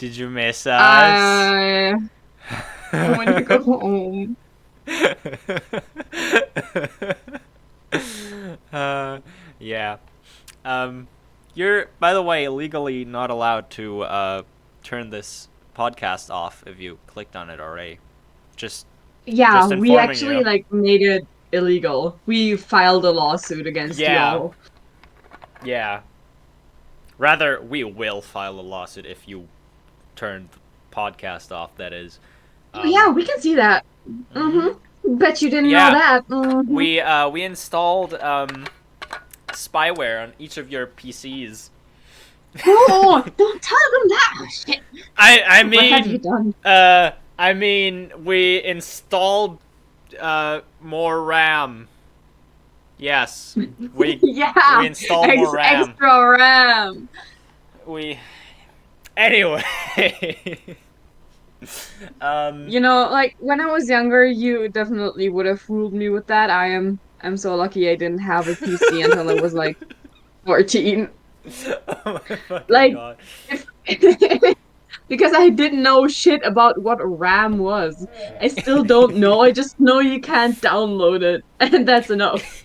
Did you miss us? I want to go home. uh, yeah. Um, you're, by the way, legally not allowed to turn this podcast off if you clicked on it already. Just, Yeah, just we informing actually you. like made it illegal. We filed a lawsuit against Yeah, y'all. yeah. Rather, we will file a lawsuit if you turn the podcast off. That is. Oh, yeah, Um, we can see that. mm-hmm. Bet you didn't know Yeah, that. we installed spyware on each of your PCs. Oh, don't tell them that. Shit. I What have you mean, done? we installed more RAM. Yes, we Yeah, installed more RAM. extra RAM. We anyway. um, Like when I was younger, you definitely would have fooled me with that. I'm so lucky I didn't have a PC until I was like 14. oh my fucking Like god. if because I didn't know shit about what RAM was. I still don't know. I just know you can't download it, and that's enough.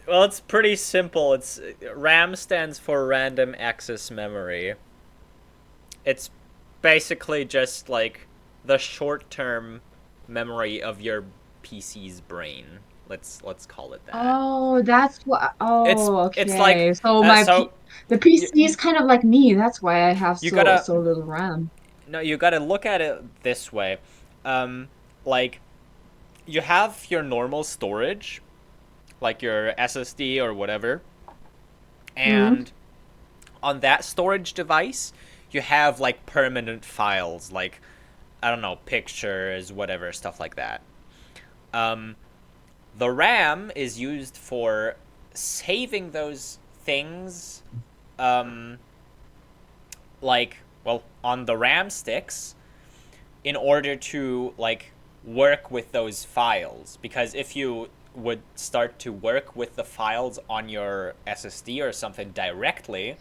Well, it's pretty simple. It's RAM stands for random access memory. It's basically just like the short-term memory of your PC's brain. Let's call it that. Oh, that's what. It's Oh, it's like okay. So my so P the you, PC is kind of like me. That's why I have you so gotta so little RAM. no you gotta look at it this way. Um, like you have your normal storage, like your SSD or whatever, Hmm. and on that storage device, you have like permanent files, like I don't know, pictures, whatever, stuff like that. Um, the RAM is used for saving those things, um, like well, on the RAM sticks, in order to like work with those files. Because if you would start to work with the files on your SSD or something directly,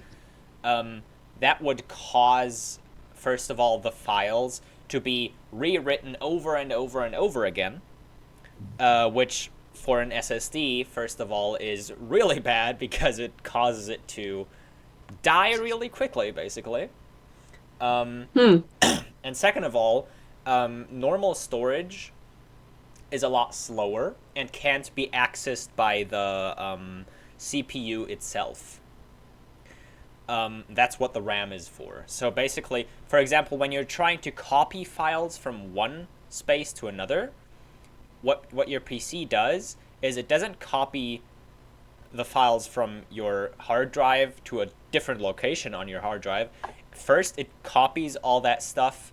um, that would cause, first of all, the files to be rewritten over and over and over again, which for an SSD, first of all, is really bad because it causes it to die really quickly, basically. Um, Hmm. and second of all, normal storage is a lot slower and can't be accessed by the CPU itself. That's what the RAM is for. So basically, for example, when you're trying to copy files from one space to another, what your PC does is it doesn't copy the files from your hard drive to a different location on your hard drive. First, it copies all that stuff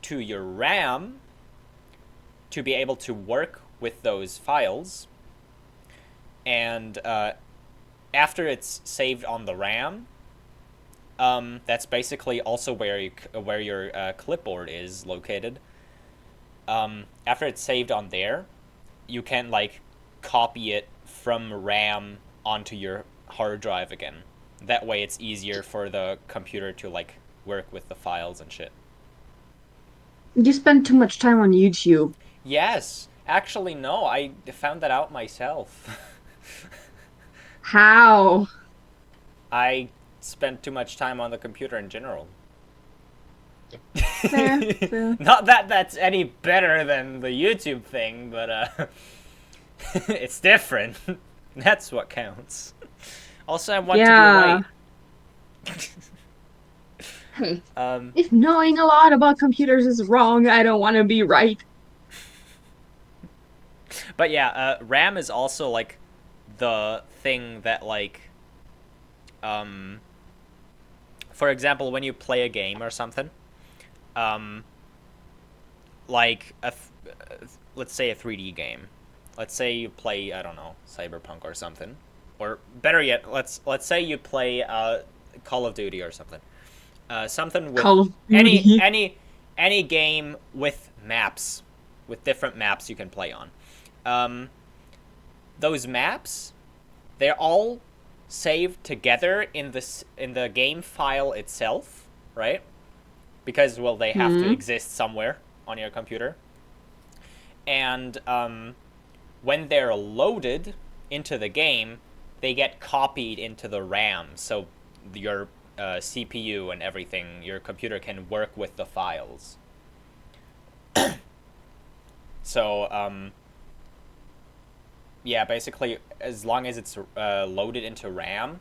to your RAM to be able to work with those files. And after it's saved on the RAM, that's basically also where your clipboard is located. After it's saved on there, you can like copy it from RAM onto your hard drive again. That way, it's easier for the computer to like work with the files and shit. You spend too much time on YouTube. Yes, actually, no, I found that out myself. How? I spent too much time on the computer in general. Fair, fair. Not that that's any better than the YouTube thing, but it's different. That's what counts. Also, I want to be Yeah. right. Hey, um, if knowing a lot about computers is wrong, I don't want to be right. but yeah, RAM is also like the thing that like, um, for example, when you play a game or something, um, like let's say a 3D game. Let's say you play, I don't know, Cyberpunk or something, or better yet, let's say you play Call of Duty or something. Something with Call of any Duty. any any game with maps, with different maps you can play on. Um, those maps, they're all saved together in the game file itself, right? because, well, they have to Hmm. exist somewhere on your computer. And when they're loaded into the game, they get copied into the RAM, so your CPU and everything, your computer can work with the files. So, yeah, basically, as long as it's loaded into RAM,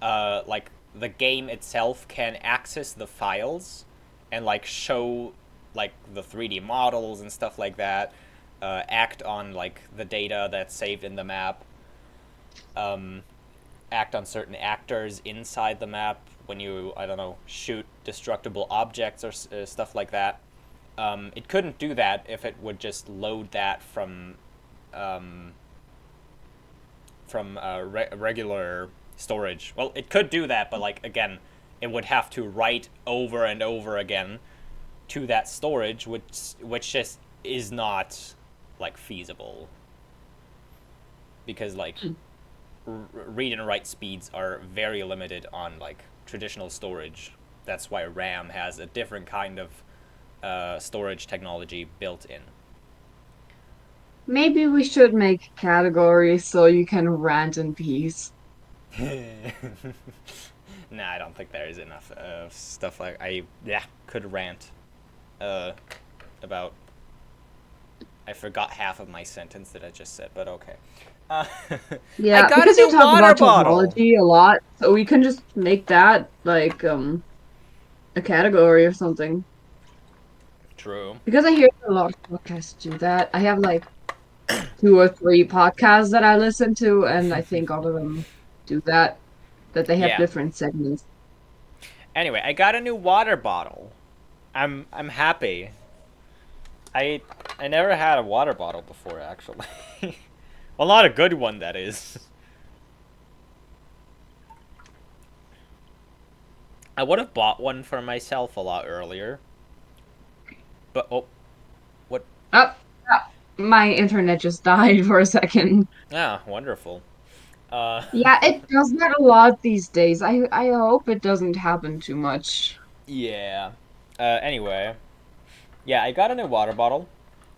like, the game itself can access the files and, like, show, like, the 3D models and stuff like that, act on, like, the data that's saved in the map, act on certain actors inside the map when you, I don't know, shoot destructible objects or stuff like that. It couldn't do that if it would just load that from regular storage. Well, it could do that, but, like, again, it would have to write over and over again to that storage, which just is not, like, feasible, because, like, read and write speeds are very limited on, like, traditional storage. That's why RAM has a different kind of storage technology built in. Maybe we should make categories so you can rant in peace. Nah, I don't think there is enough stuff like I could rant about. I forgot half of my sentence that I just said, but okay. Uh, I Yeah, got a because you new talk water about bottle. technology a lot, so we can just make that like a category or something. True. Because I hear a lot of podcasts do that. I have like two or three podcasts that I listen to, and I think all of them do that, that they have Yeah. different segments. Anyway, I got a new water bottle. I'm happy. I I never had a water bottle before, actually. Well, not a good one, that is. I would have bought one for myself a lot earlier, but oh, what? Oh, ah, my internet just died for a second. Ah, wonderful. Uh, Yeah, it does that a lot these days. I hope it doesn't happen too much. yeah. Anyway, yeah, I got a new water bottle,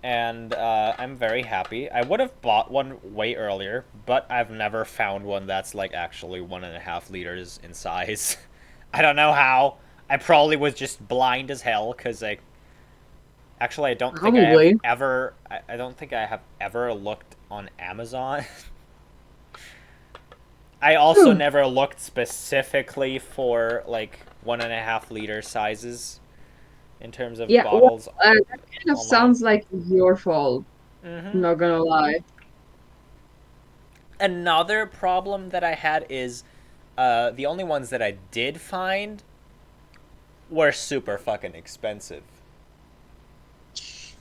and I'm very happy. I would have bought one way earlier, but I've never found one that's, like, actually 1.5 liters in size. I don't know how. I probably was just blind as hell, because I don't think I have Probably. ever. I don't think I have ever looked on Amazon. I also Hmm. never looked specifically for, like, 1.5 liter sizes in terms of Yeah, well, bottles that kind of online. sounds like your fault. Hmm. Not gonna lie. Another problem that I had is the only ones that I did find were super fucking expensive.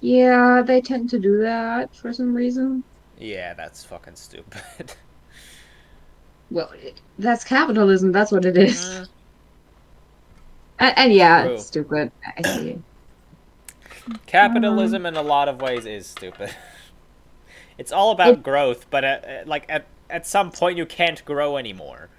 Yeah, they tend to do that for some reason. Yeah, that's fucking stupid. Well, that's capitalism. That's what it is. Mm, And yeah, it's true. stupid. I see it. Um, Capitalism in a lot of ways is stupid. It's all it, about growth, but at some point you can't grow anymore.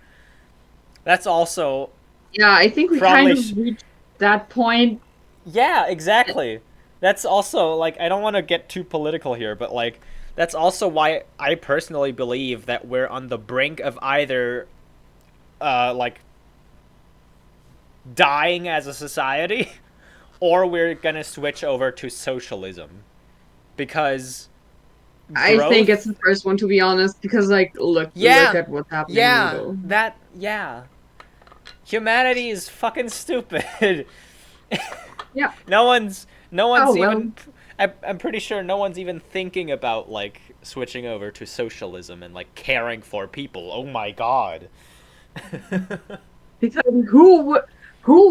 That's also yeah, I think we kind probably of reached that point. yeah, exactly. That's also, like, I don't want to get too political here, but, like, that's also why I personally believe that we're on the brink of either like, dying as a society, or we're gonna switch over to socialism, because I think it's growth. the first one to be honest, because like look Yeah, at what's happening in the yeah, middle. yeah. Humanity is fucking stupid. Yeah. no one's no Oh one's well. even. I'm pretty sure no one's even thinking about, like, switching over to socialism and, like, caring for people. Oh my god. Because who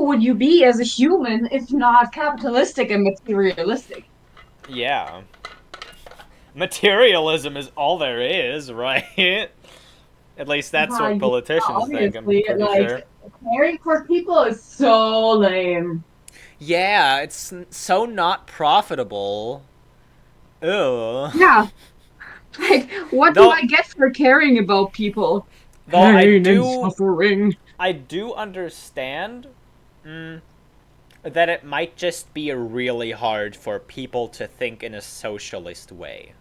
would you be as a human if not capitalistic and materialistic? Yeah. Materialism is all there is, right? At least that's what Yeah, politicians think, I'm obviously, pretty like sure. caring for people is so lame. Yeah, it's so not profitable. Ew. Yeah, like what do Though I get for caring about people? though I Pain and do suffering. I do understand. Mm, that it might just be really hard for people to think in a socialist way.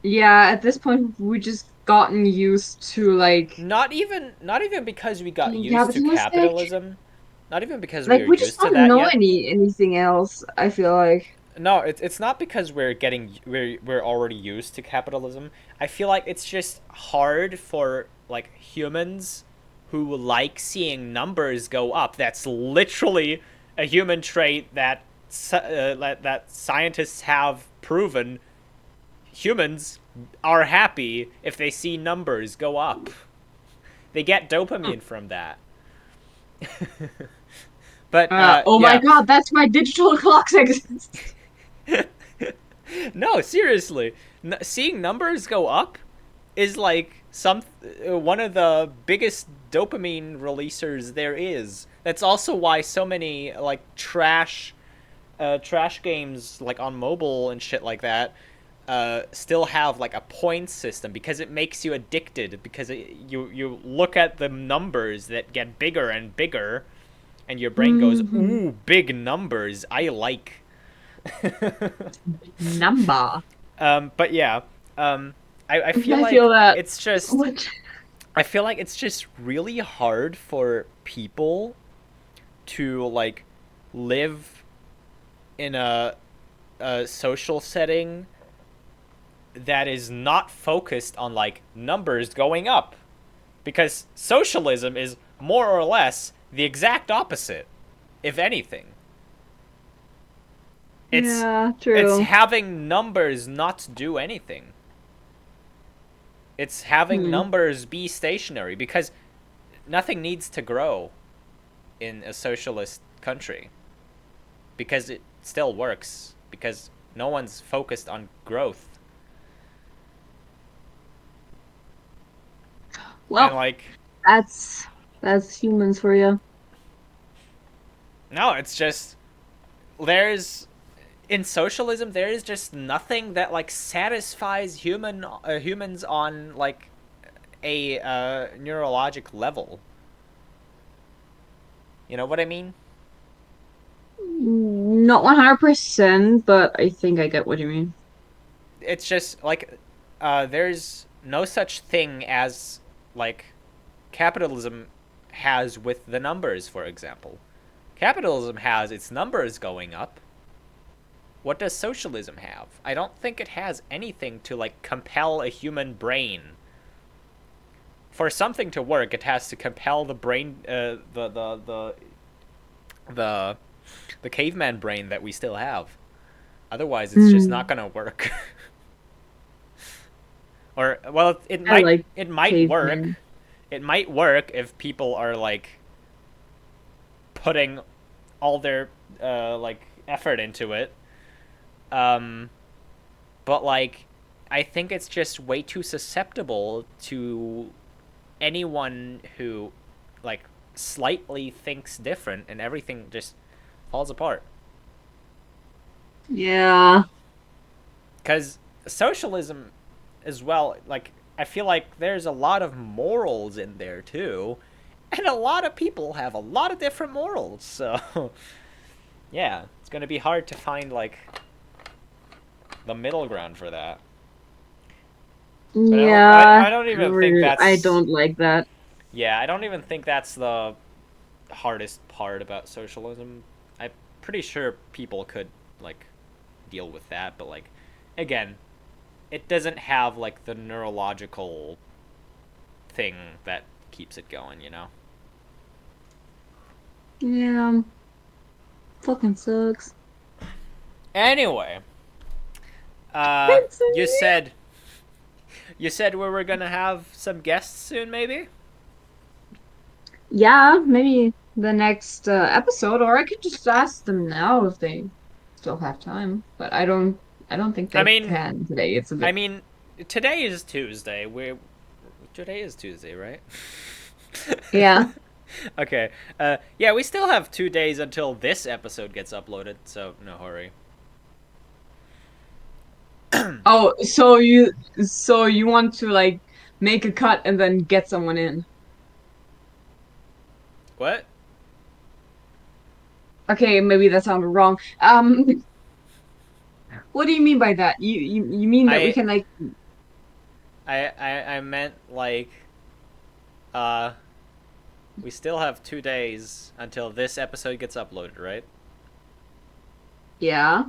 Yeah, at this point we just gotten used to like Not even because we got being used to capitalistic. capitalism. Not even because we Like are we just used to don't that know yet. anything else, I feel like. No, it's not because we're already used to capitalism. I feel like it's just hard for like humans who like seeing numbers go up. That's literally a human trait that scientists have proven. Humans are happy if they see numbers go up. They get Hmm. dopamine from that. But Oh my yeah, God, that's why digital clocks exist. no, seriously, seeing numbers go up is like one of the biggest dopamine releasers there is. That's also why so many like trash games like on mobile and shit like that still have like a point system because it makes you addicted because you look at the numbers that get bigger and bigger and your brain goes, Hmm. ooh, big numbers, I like. Number. But yeah, I feel I feel like that it's so just much. I feel like it's just really hard for people to like live in a social setting that is not focused on like numbers going up, because socialism is more or less the exact opposite, if anything. It's Yeah, it's true. having numbers not do anything. It's having Hmm. numbers be stationary because nothing needs to grow in a socialist country because it still works because no one's focused on growth. And Well, like, that's that's humans for you. no, it's just there's in socialism there is just nothing that like satisfies humans on like a neurologic level. You know what I mean? Not 100%, but I think I get what you mean. It's just like there's no such thing as like capitalism has with the numbers, for example. Capitalism has its numbers going up. What does socialism have? I don't think it has anything to like compel a human brain. For something to work, it has to compel the brain, the the caveman brain that we still have. Otherwise, it's just not Hmm. gonna work. Or well, I like it might work. cavemen. It might work if people are like putting all their like effort into it. Um, but like, I think it's just way too susceptible to anyone who like slightly thinks different, and everything just falls apart. Yeah. Because socialism as well, like I feel like there's a lot of morals in there too, and a lot of people have a lot of different morals. So yeah, it's gonna be hard to find like the middle ground for that. But Yeah. I don't even think I that's don't like that. yeah, I don't even think that's the hardest part about socialism. I'm pretty sure people could like deal with that, but like again, it doesn't have like the neurological thing that keeps it going, you know. Yeah. Fucking sucks. Anyway, It's you said we were gonna have some guests soon, maybe. Yeah, maybe the next episode, or I could just ask them now if they still have time. But I don't think I they mean, can today. It's a I bit. mean, today is Tuesday. Today is Tuesday, right? Yeah. Okay. Yeah, we still have 2 days until this episode gets uploaded, so no hurry. Oh, so you want to like make a cut and then get someone in? What? Okay, maybe that sounded wrong. What do you mean by that? You mean that we I can like I meant like uh we still have 2 days until this episode gets uploaded, right? yeah?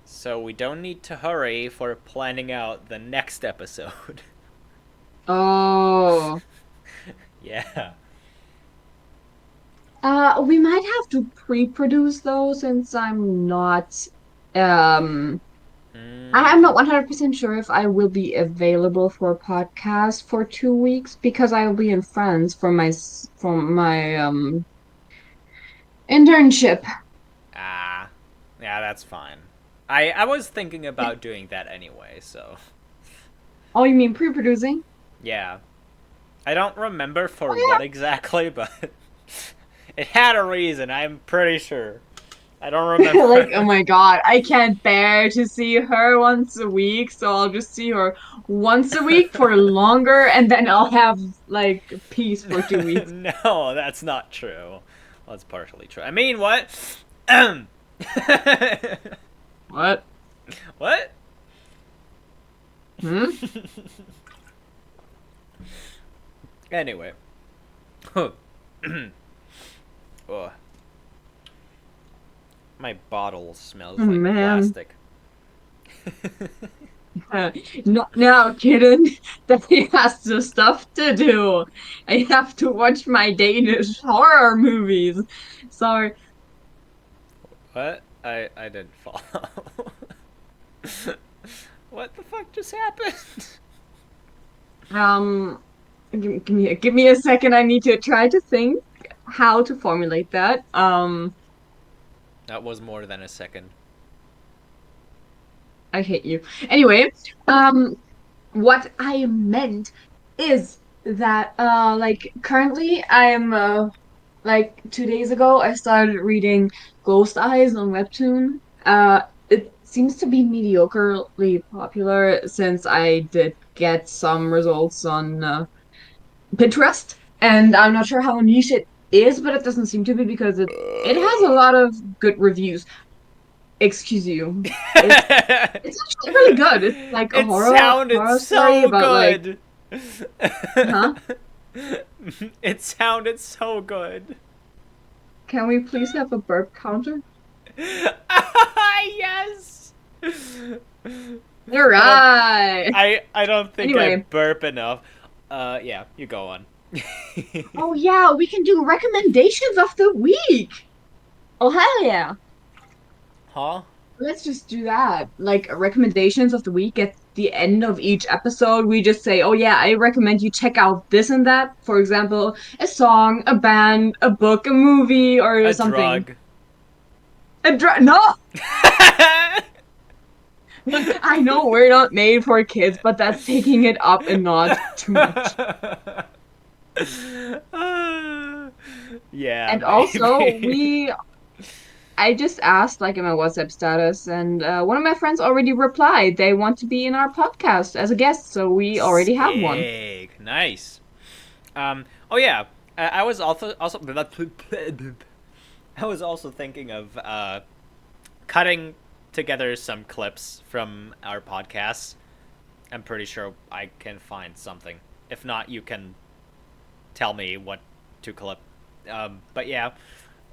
So we don't need to hurry for planning out the next episode. Oh. Yeah. We might have to pre-produce those since um I'm not Mm. 100% sure if I will be available for a podcast for 2 weeks because I will be in France for my internship. Ah. Yeah, that's fine. I was thinking about doing that anyway, so Oh, you mean pre-producing? yeah. I don't remember for Oh what exactly, but it had a reason, I'm pretty sure. I don't yeah. Like, oh remember. my God, I can't bear to see her once a week, so I'll just see her once a week for longer, and then I'll have like peace for 2 weeks. No, that's not true. Well, that's partially true. I mean, what? What? What? Hmm? Anyway. Oh, my bottle Oh smells like man. plastic. Not now, kitten. Daddy has the stuff to do. I have to watch my Danish horror movies. Sorry. What? I didn't follow. What the fuck just happened? Um, give me a second. I need to try to think how to formulate that. That was more than a second. I hate you. Anyway, um, what I meant is that like currently I'm like 2 days ago I started reading Ghost Eyes on Webtoon. It seems to be mediocrely popular since I did get some results on Pinterest, and I'm not sure how niche it is, but it doesn't seem to be because it has a lot of good reviews. Excuse you. It's it's actually really good. It's like a It sounded horror story so about like, good. huh? It sounded so good. Can we please have a burp counter? Yes. All I don't. right. I don't think I Anyway, burp enough. Yeah. You go on. oh yeah, we can do recommendations of the week. Oh hell yeah. Huh? Let's just do that. Like recommendations of the week at the end of each episode, we just say, "Oh yeah, I recommend you check out this and that." For example, a song, a band, a book, a movie, or A something. drug. No, look, I know we're not made for kids, but that's taking it up a notch too much. Yeah, And also, maybe. I just asked like in my WhatsApp status, and one of my friends already replied they want to be in our podcast as a guest, so we already have one. Sick. Nice. Oh yeah. I was also I was also thinking of cutting together some clips from our podcast. I'm pretty sure I can find something. If not, you can tell me what to clip. But yeah,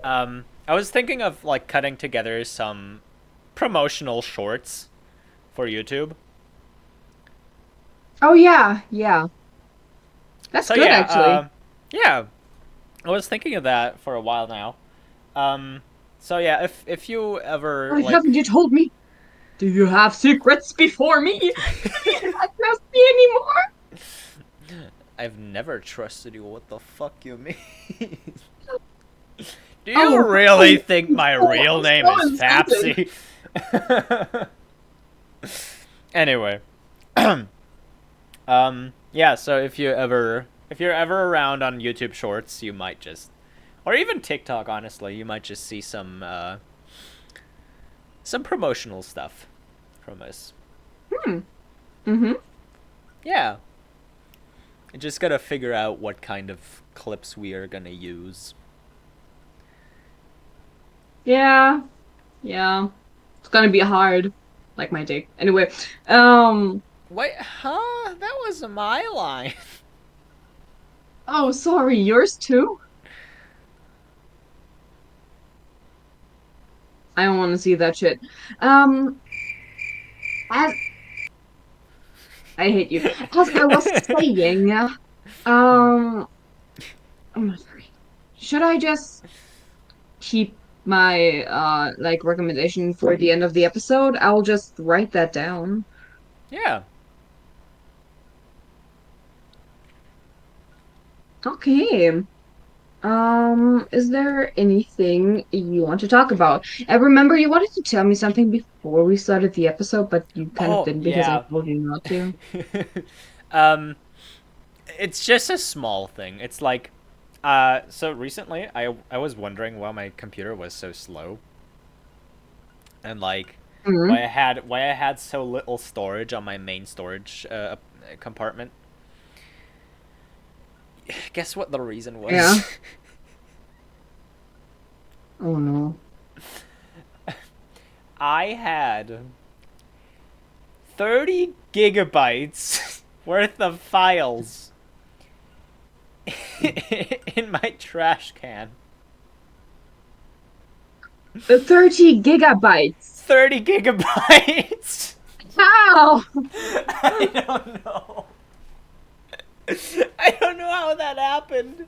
I was thinking of like cutting together some promotional shorts for YouTube. Oh yeah, yeah. That's So good yeah, actually. yeah, I was thinking of that for a while now. Um, so yeah, if you ever Why haven't like, you told me? Do you have secrets before me? Do you not trust me anymore? I've never trusted you. What the fuck you mean? Do you Oh, really oh, think my real I'm name so is insulted. Fapsy? Anyway, yeah. So if you're ever around on YouTube Shorts, you might just, or even TikTok, honestly, you might just see some promotional stuff from us. Hmm. Mm-hmm. Yeah, I just gotta figure out what kind of clips we are gonna use. Yeah, yeah. It's gonna be hard, like my day. Anyway, um, Wait, huh? That was my line. oh, sorry, yours too? I don't want to see that shit. Um, as I hate you. As I was saying, um, I'm sorry. Should I just keep my like recommendation for the end of the episode? I'll just write that down. Yeah. Okay. Is there anything you want to talk about? I remember you wanted to tell me something before we started the episode, but you kind of Oh, didn't because I yeah. told you not to. um, it's just a small thing. It's like, so recently I was wondering why my computer was so slow, and like Hmm. why I had so little storage on my main storage compartment. Guess what the reason Yeah. was? Oh no. I had 30 gigabytes worth of files in my trash can. The 30 gigabytes. 30 gigabytes. How? I don't know. I don't know how that happened.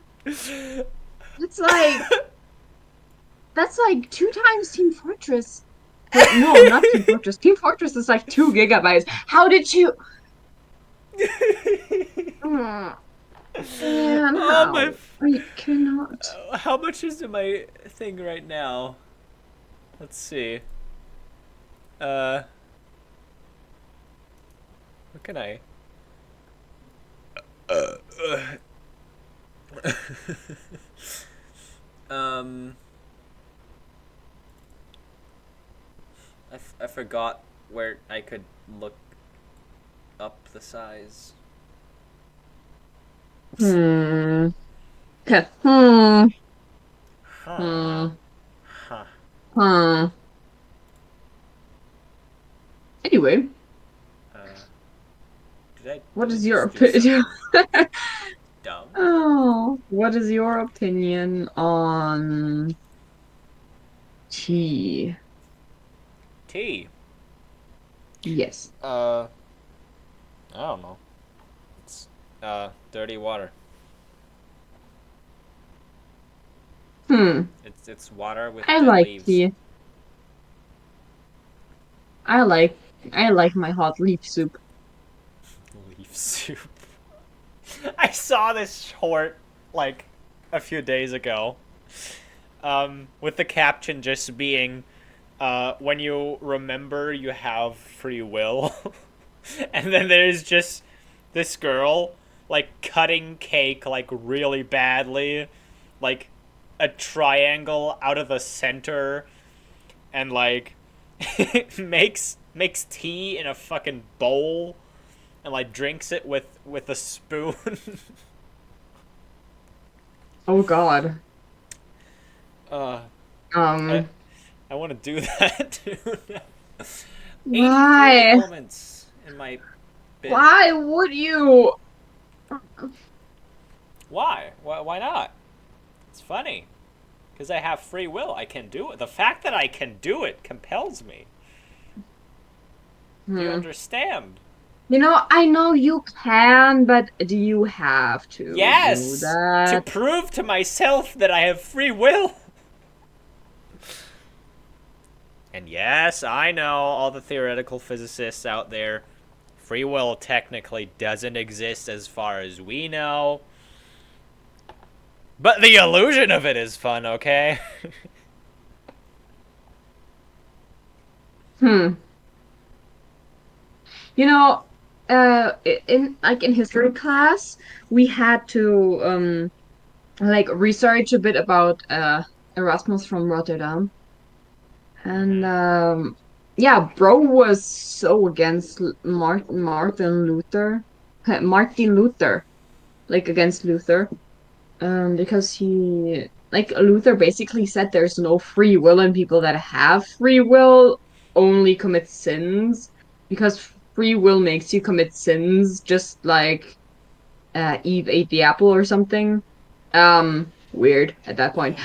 It's like that's like two times Team Fortress. Wait, no, not Team Fortress. Team Fortress is like 2 gigabytes. How did you? Mm, man, Oh how? my! I cannot. How much is in my thing right now? Let's see. Uh, what can I? Uh, um, I forgot where I could look up the size. Hmm. Okay. Hmm. Huh. Hmm. Huh. Hmm. Anyway, Uh, what did I is your just do opinion? something dumb? Oh, what is your opinion on tea? Tea. Yes. Uh, I don't know. It's dirty water. Hmm. It's water with I dead like leaves. tea. I like I like my hot leaf soup. Leaf soup. I saw this short like a few days ago. With the caption just being, when you remember you have free will, and then there's just this girl like cutting cake like really badly, like a triangle out of the center, and like makes tea in a fucking bowl and like drinks it with a spoon. Oh God. uh, I Um, I want to do that too. 83 why? elements in my bin. Why would you? Why? Why not? It's funny. Because I have free will. I can do it. The fact that I can do it compels me. Do you Hmm. understand? I know you can, but do you have to do Yes! To that? prove to myself that I have free will. And yes, I know all the theoretical physicists out there. Free will technically doesn't exist as far as we know. But the illusion of it is fun, okay? Hmm. You know, in history class, we had to like research a bit about Erasmus from Rotterdam. And Mm-hmm. yeah, bro was so against Martin Luther. Martin Luther, like against Luther. Because he like Luther basically said there's no free will, and people that have free will only commit sins because free will makes you commit sins, just like Eve ate the apple or something. Weird at that point.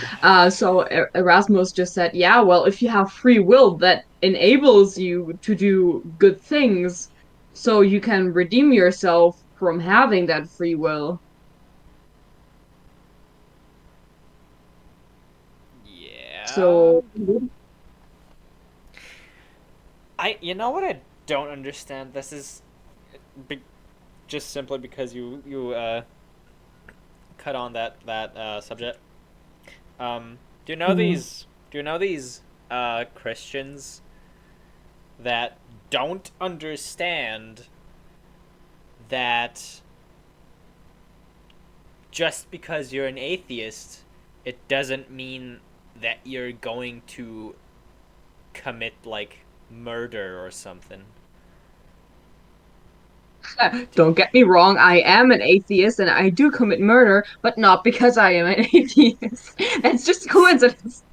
So Erasmus just said, yeah, well, if you have free will, that enables you to do good things, so you can redeem yourself from having that free will. Yeah. So, You know what I don't understand? This is be- just simply because you cut on that subject. Do you know mhm. these? Do you know these Christians that don't understand that just because you're an atheist, it doesn't mean that you're going to commit like murder or something. Don't get me wrong, I am an atheist and I do commit murder, but not because I am an atheist. It's just a coincidence.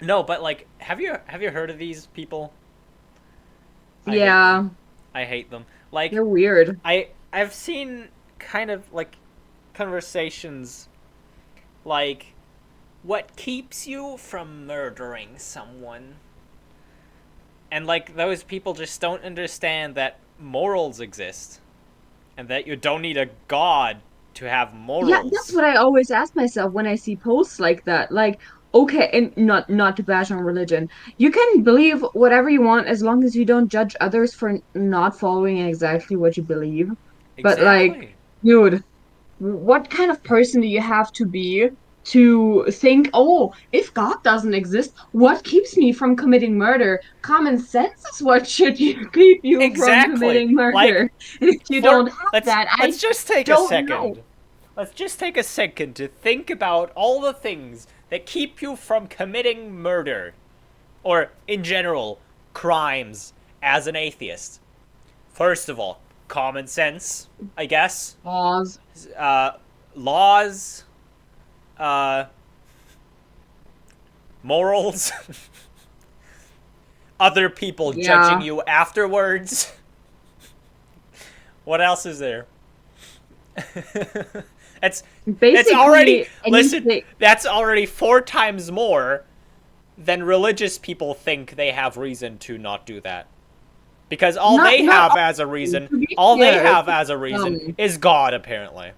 No, but like, have you heard of these people? I hate them. Yeah, I hate them. Like, they're weird. I've seen kind of like conversations like, what keeps you from murdering someone? And like those people just don't understand that morals exist and that you don't need a god to have Yeah, that's morals. what I always ask myself when I see posts like that. Like, okay, and not to bash on religion. You can believe whatever you want as long as you don't judge others for not following exactly what you believe. But like, Exactly. dude, what kind of person do you have to be to think, oh, if God doesn't exist, what keeps me from committing murder? Common sense is what should you keep you from Exactly. committing Like murder. And if you for don't have that, I let's just take a don't know. second. Let's just take a second to think about all the things that keep you from committing murder or in general crimes as an atheist. First of all, common sense, I guess. Pause. Uh, laws, uh, morals, other people judging Yeah. you afterwards. What else is there? That's that's already Basically, listen. anything. That's already 4 times more than religious people think they have reason to not do that. Because Not all, to be all they fair. have as a reason is God. Apparently,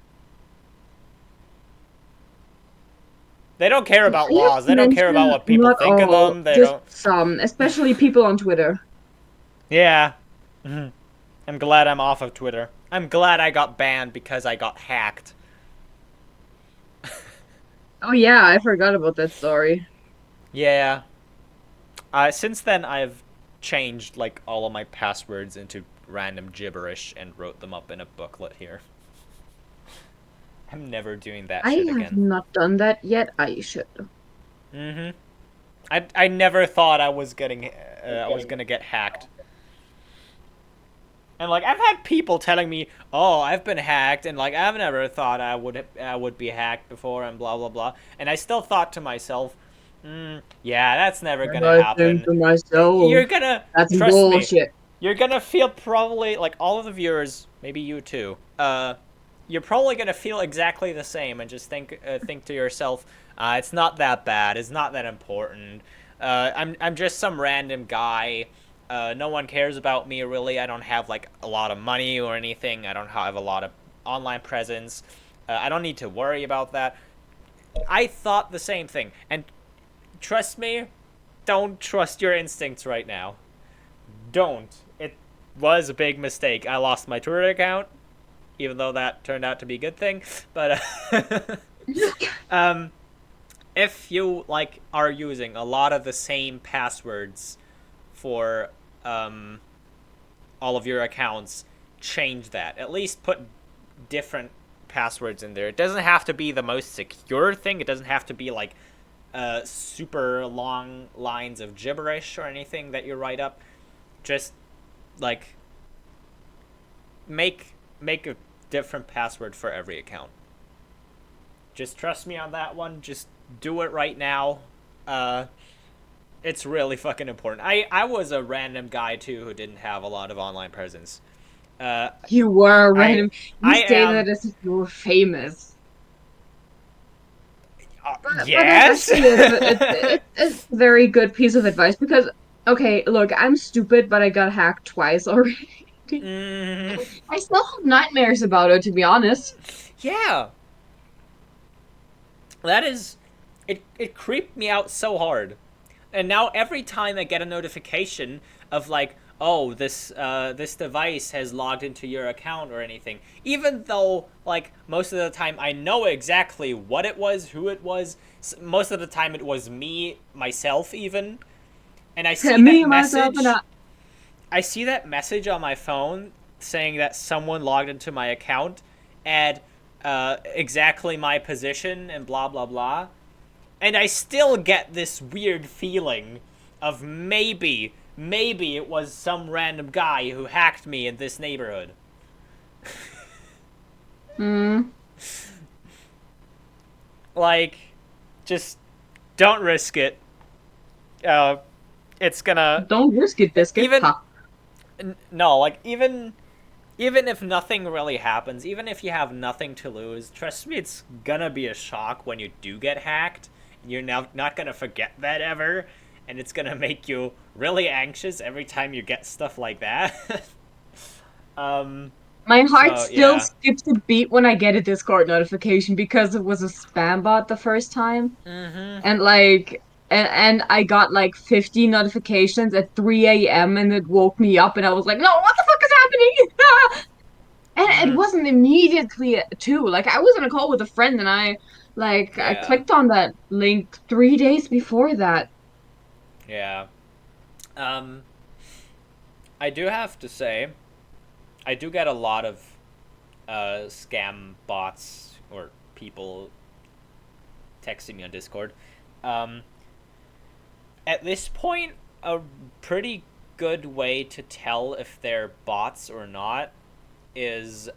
they don't care I about have laws. to They don't care about mention what people not think of all, them. They just don't. some, especially people on Twitter. Yeah, I'm glad I'm off of Twitter. I'm glad I got banned because I got hacked. Oh yeah, I forgot about that story. Yeah. Since then, I've changed like all of my passwords into random gibberish and wrote them up in a booklet here. I'm never doing that I shit have again. not done that yet. I should. Mm-hmm. I never thought I was gonna get hacked. And like I've had people telling me, "Oh, I've been hacked," and like I've never thought I would be hacked before, and blah blah blah. And I still thought to myself, "Yeah, that's never And gonna I think happen." to myself, You're gonna that's trust me. bullshit. You're gonna feel probably like all of the viewers, maybe you too. You're probably gonna feel exactly the same, and just think to yourself, "It's not that bad. It's not that important. I'm just some random guy. No one cares about me really. I don't have like a lot of money or anything. I don't have a lot of online presence. I don't need to worry about that." I thought the same thing, and trust me, don't trust your instincts right now. Don't. It was a big mistake. I lost my Twitter account, even though that turned out to be a good thing. But um, if you like are using a lot of the same passwords for all of your accounts, change that. At least put different passwords in there. It doesn't have to be the most secure thing. It doesn't have to be like super long lines of gibberish or anything that you write up. Just like make a different password for every account. Just trust me on that one. Just do it right now. Uh, it's really fucking important. I was a random guy too who didn't have a lot of online presence. Uh, You were I random. You I say am that as if you were famous. But that's yes. actually it's a very good piece of advice because, okay, look, I'm stupid, but I got hacked twice already. mm, I still have nightmares about it, to be honest. yeah, that is it creeped me out so hard. And now every time I get a notification of like, oh, this device has logged into your account or anything, even though like most of the time I know exactly what it was, who it was, most of the time it was me myself even, and Me, myself, and I. I see that message on my phone saying that someone logged into my account and exactly my position and blah blah blah, and I still get this weird feeling of maybe it was some random guy who hacked me in this neighborhood. Mm, Like, just don't risk it. Uh, it's gonna don't risk it, biscuit. even Ha. no, like even if nothing really happens, even if you have nothing to lose, trust me, it's gonna be a shock when you do get hacked. You're now not gonna forget that ever, and it's gonna make you really anxious every time you get stuff like that. um. My heart So still yeah. skips a beat when I get a Discord notification because it was a spam bot the first time. Mm-hmm. And like and I got like 50 notifications at 3 a.m. and it woke me up and I was like, no, what the fuck is happening? And it Mm-hmm. wasn't immediately too. Like I was on a call with a friend and I Yeah. clicked on that link 3 days before that. Yeah. Um. I do have to say, I do get a lot of scam bots or people texting me on Discord. Um, at this point, a pretty good way to tell if they're bots or not is,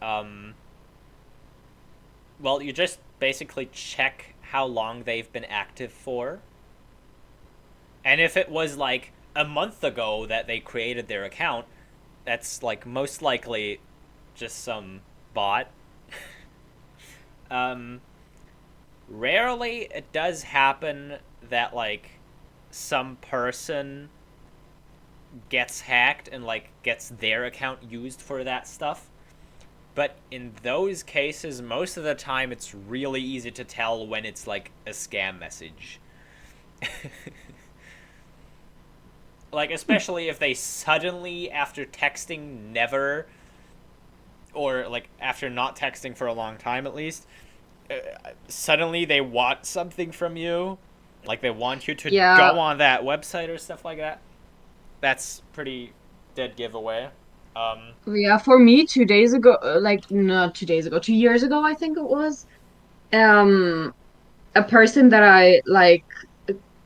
well, you just basically check how long they've been active for. And if it was like a month ago that they created their account, that's like most likely just some bot. um, Rarely it does happen that like some person gets hacked and like gets their account used for that stuff. But in those cases, most of the time it's really easy to tell when it's like a scam message. Like especially if they suddenly after texting never or like after not texting for a long time at least, uh, suddenly they want something from you, like they want you to Yeah, go on that website or stuff like that. That's pretty dead giveaway. Um, yeah, for me 2 days ago, like not 2 days ago, 2 years ago, I think it was. Um, a person that I like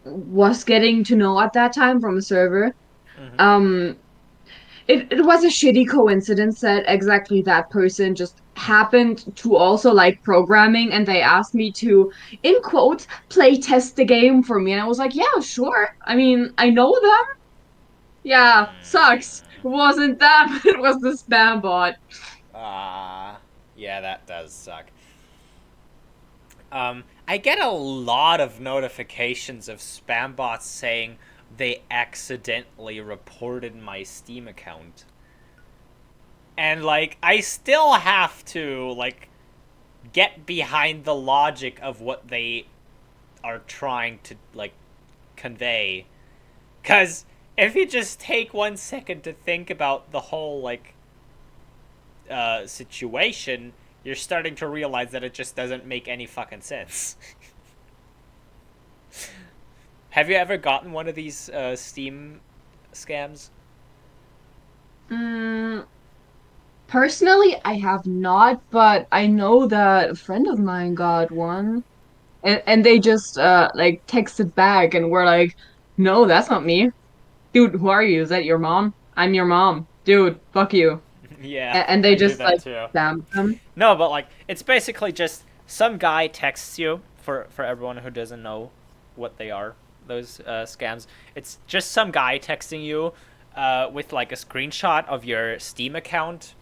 was getting to know at that time from a server. mm-hmm. Um, it was a shitty coincidence that exactly that person just happened to also like programming and they asked me to, in quotes, play test the game for me. And I was like, yeah, sure. I mean, I know them. Yeah, sucks. It wasn't them. It was the spam bot. Yeah, that does suck. I get a lot of notifications of spam bots saying they accidentally reported my Steam account. And like I still have to like get behind the logic of what they are trying to like convey. Cuz if you just take 1 second to think about the whole like situation, you're starting to realize that it just doesn't make any fucking sense. Have you ever gotten one of these Steam scams? Mm, personally, I have not, but I know that a friend of mine got one. And they just like texted back and were like, no, that's not me. Dude, who are you? Is that your mom? I'm your mom. Dude, fuck you. Yeah, And they I do just that like too. spammed them. No, but like it's basically just some guy texts you, for everyone who doesn't know what they are, those scams. It's just some guy texting you with like a screenshot of your Steam account,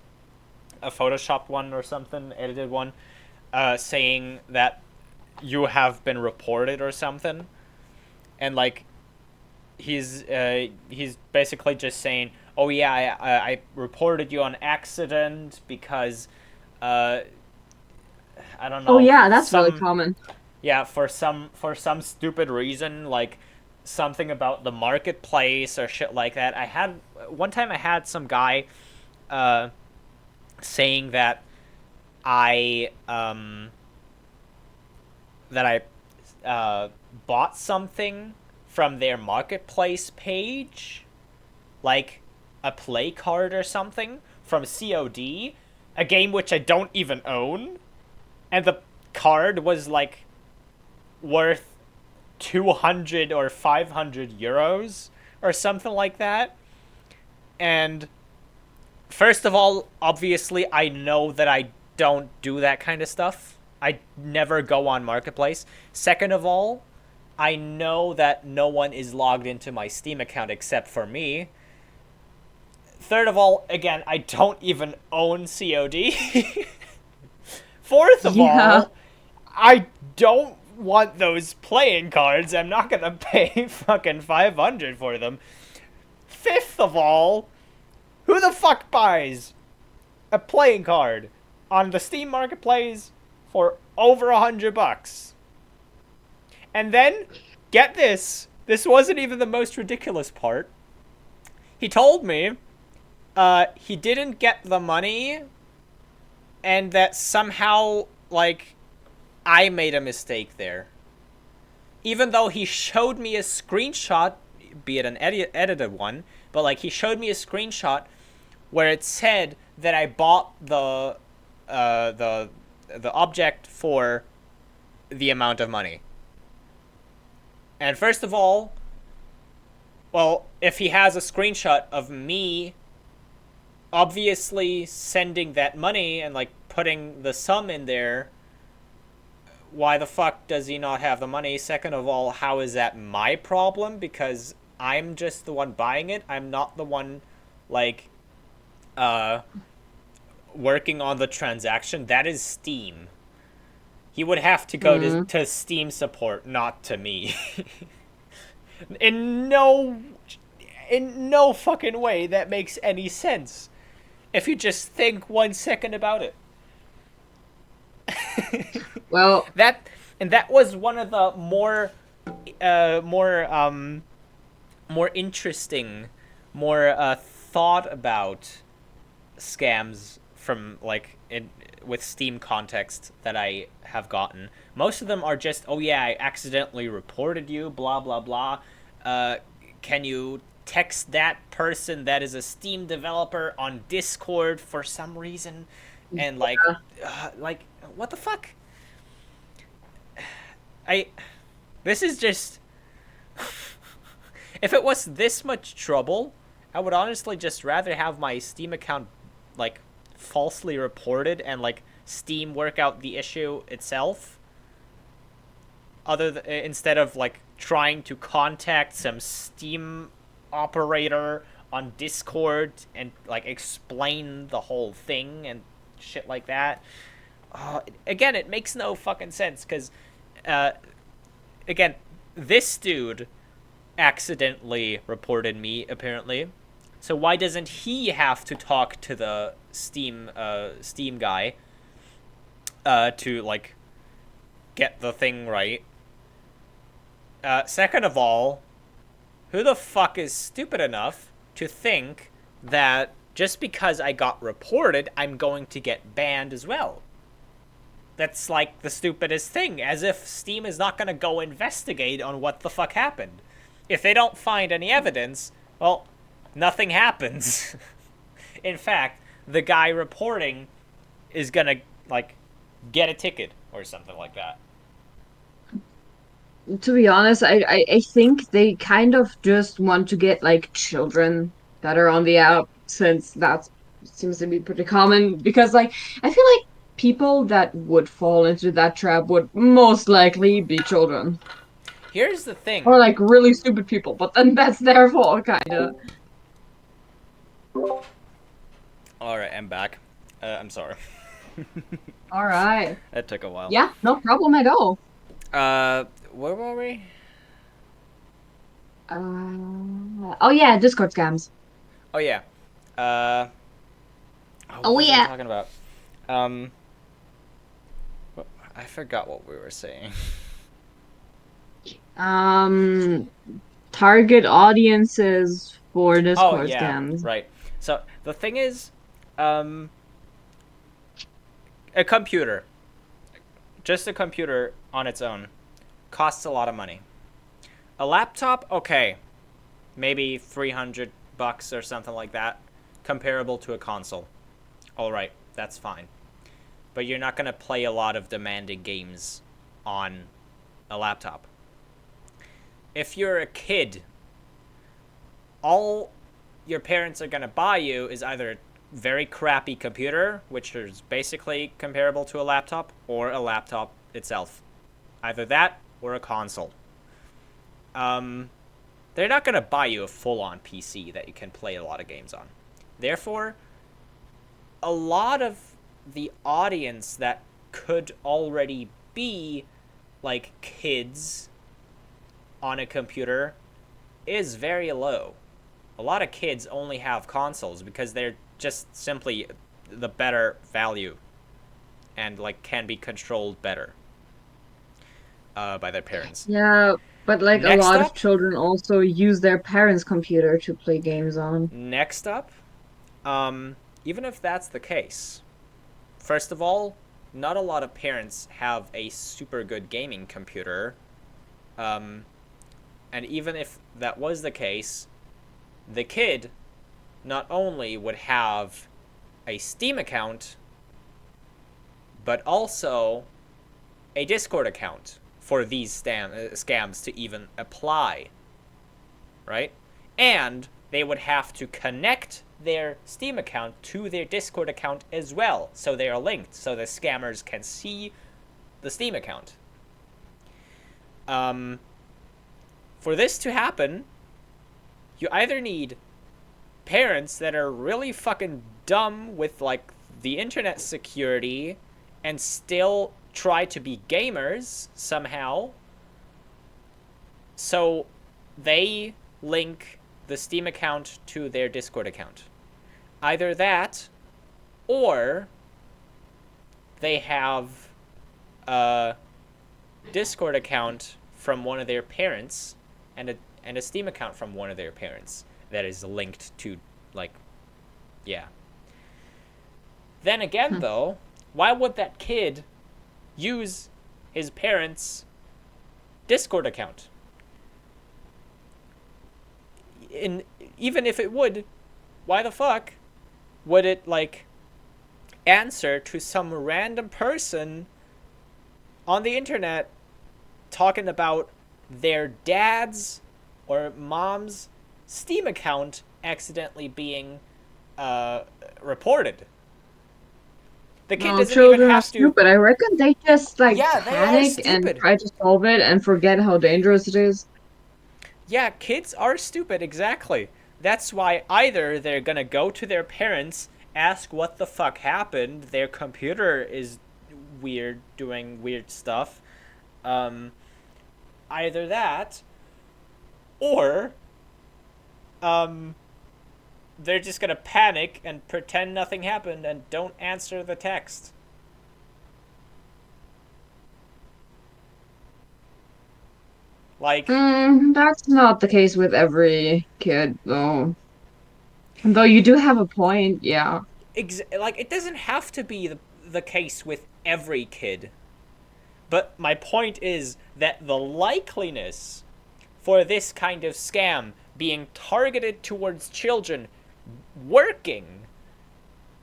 a photoshopped one or something, edited one, saying that you have been reported or something, and like he's basically just saying, "Oh yeah, I reported you on accident because uh, I don't Oh know, yeah, that's really some common. yeah, for some stupid reason, like something about the marketplace or shit like that." I had one time I had some guy uh, saying that I that I bought something from their marketplace page, like a play card or something from COD, a game which I don't even own, and the card was like worth 200 or 500 euros or something like that. And first of all, obviously, I know that I don't do that kind of stuff. I never go on Marketplace. Second of all, I know that no one is logged into my Steam account except for me. Third of all, again, I don't even own COD. Fourth of Yeah. all, I don't want those playing cards. I'm not gonna pay fucking 500 for them. Fifth of all, who the fuck buys a playing card on the Steam Marketplace for over $100? And then, get this. This wasn't even the most ridiculous part. He told me he didn't get the money and that somehow, like, I made a mistake there. Even though he showed me a screenshot, be it an edited one, but like he showed me a screenshot where it said that I bought uh, the the object for the amount of money. And first of all, well, if he has a screenshot of me obviously sending that money and like putting the sum in there, why the fuck does he not have the money? Second of all, how is that my problem? Because I'm just the one buying it. I'm not the one, like, uh, working on the transaction. That is Steam. He would have to go Mm. to Steam support, not to me. in no, in no fucking way that makes any sense. If you just think 1 second about it. Well, That and that was one of the more more interesting, more thought about scams from like in with Steam context that I have gotten. Most of them are just, oh yeah, I accidentally reported you, blah blah blah. Uh, can you text that person that is a Steam developer on Discord for some reason? And like what the fuck? I this is just if it was this much trouble, I would honestly just rather have my Steam account like falsely reported and like Steam work out the issue itself, instead of like trying to contact some Steam operator on Discord and like explain the whole thing and shit like that. Again, it makes no fucking sense because, uh, again, this dude accidentally reported me apparently. So why doesn't he have to talk to the Steam guy to like get the thing right? Second of all, who the fuck is stupid enough to think that just because I got reported, I'm going to get banned as well? That's like the stupidest thing, as if Steam is not going to go investigate on what the fuck happened. If they don't find any evidence, well, nothing happens. In fact, the guy reporting is going to, like, get a ticket or something like that. to be honest, I think they kind of just want to get like children that are on the app since that seems to be pretty common because like I feel like people that would fall into that trap would most likely be children. Here's the thing. Or like really stupid people, but then that's their fault, kinda. All right, I'm back. I'm sorry. All right. That took a while. Yeah, no problem at all. Where were we? Oh yeah, Discord scams. Oh yeah. Uh, what Oh was I yeah. talking about? Um, I forgot what we were saying. Um, target audiences for Oh Discord yeah, scams. right. So the thing is, um, a computer, just a computer on its own, costs a lot of money. A laptop, okay, maybe $300 or something like that, comparable to a console. All right, that's fine. But you're not gonna play a lot of demanding games on a laptop. If you're a kid, all your parents are gonna buy you is either a very crappy computer, which is basically comparable to a laptop, or a laptop itself. Either that or a console. They're not gonna buy you a full-on PC that you can play a lot of games on. Therefore, a lot of the audience that could already be like kids on a computer is very low. A lot of kids only have consoles because they're just simply the better value and like can be controlled better by their parents. Yeah, but like a Next lot of up, children also use their parents' computer to play games on. next up, even if that's the case, first of all, not a lot of parents have a super good gaming computer. Um, and even if that was the case, the kid not only would have a Steam account, but also a Discord account for these scams to even apply, right? And they would have to connect their Steam account to their Discord account as well, so they are linked, so the scammers can see the Steam account. For this to happen, you either need parents that are really fucking dumb with like the internet security and still try to be gamers somehow, so they link the Steam account to their Discord account. Either that, or they have a Discord account from one of their parents and a Steam account from one of their parents that is linked to, like, yeah. Then again, though, why would that kid use his parents' Discord account? Even if it would, why the fuck would it, like, answer to some random person on the internet talking about their dad's or mom's Steam account accidentally being reported? The kid No, doesn't even children are have to. stupid. I reckon they just like Yeah, they are panic and stupid. try to solve it and forget how dangerous it is. Yeah, kids are stupid, exactly. That's why either they're gonna go to their parents, ask what the fuck happened, their computer is weird, doing weird stuff. Either that, or they're just gonna panic and pretend nothing happened and don't answer the text. Like, That's not the case with every kid, though. Though you do have a point, yeah. like it doesn't have to be the case with every kid. But my point is that the likeliness for this kind of scam being targeted towards children working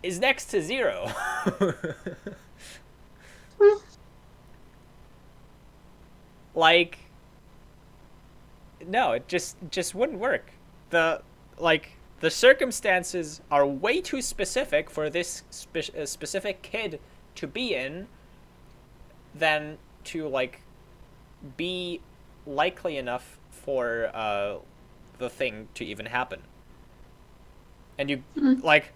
is next to zero. Like, no, it just wouldn't work. The like the circumstances are way too specific for this specific kid to be in than to like be likely enough for the thing to even happen. And you Mm. like